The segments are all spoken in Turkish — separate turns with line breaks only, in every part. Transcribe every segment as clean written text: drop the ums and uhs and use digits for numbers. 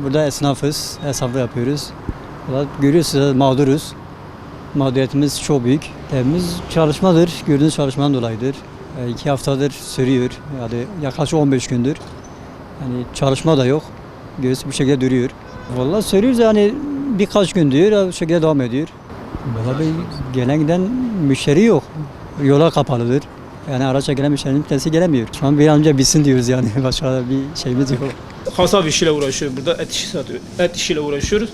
Burada esnafız, hesabı yapıyoruz. Valla görüyorsunuz mağduruz. Mağduriyetimiz çok büyük. Evimiz çalışmadır, gördüğünüz çalışmadan dolayıdır. 2 haftadır sürüyor, yani yaklaşık 15 gündür. Yani çalışma da yok, göğüs bu şekilde duruyor. Valla söylüyoruz yani birkaç gün diyor, bu şekilde devam ediyor. Valla gelen giden müşteri yok, yola kapalıdır. Yani araçla gelen müşterinin bir gelemiyor. Şu an bir an önce bitsin diyoruz yani, başka bir şeyimiz yok.
Kasap işiyle uğraşıyoruz burada, et işi satıyor. Et işiyle uğraşıyoruz.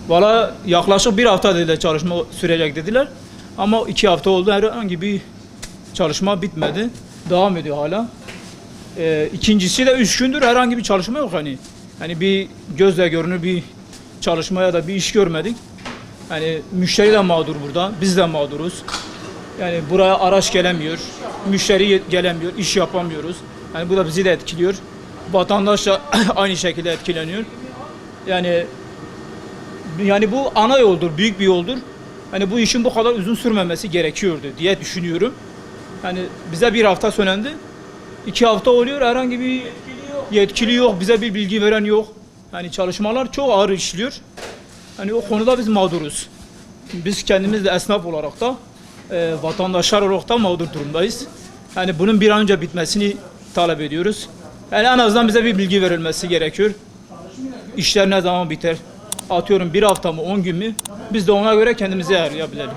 Valla yaklaşık 1 hafta dediler çalışma sürecek dediler. Ama 2 hafta oldu, herhangi bir çalışma bitmedi. Devam ediyor hala. İkincisi de 3 gündür herhangi bir çalışma yok hani. Hani bir gözle görünür bir çalışma ya da bir iş görmedik. Yani müşteri de mağdur burada, biz de mağduruz. Yani buraya araç gelemiyor, müşteri gelemiyor, iş yapamıyoruz. Yani bu da bizi de etkiliyor. Vatandaş da aynı şekilde etkileniyor. Yani bu ana yoldur, büyük bir yoldur. Hani bu işin bu kadar uzun sürmemesi gerekiyordu diye düşünüyorum. Yani bize 1 hafta söylendi. 2 hafta oluyor, herhangi bir yetkili yok, bize bir bilgi veren yok. Yani çalışmalar çok ağır işliyor. Hani o konuda biz mağduruz. Biz kendimiz de esnaf olarak da vatandaşlar olarak da mağdur durumdayız. Yani bunun bir an önce bitmesini talep ediyoruz. Yani en azından bize bir bilgi verilmesi gerekiyor. İşler ne zaman biter? Atıyorum 1 hafta mı 10 gün mü? Biz de ona göre kendimizi ayarlayabilirim.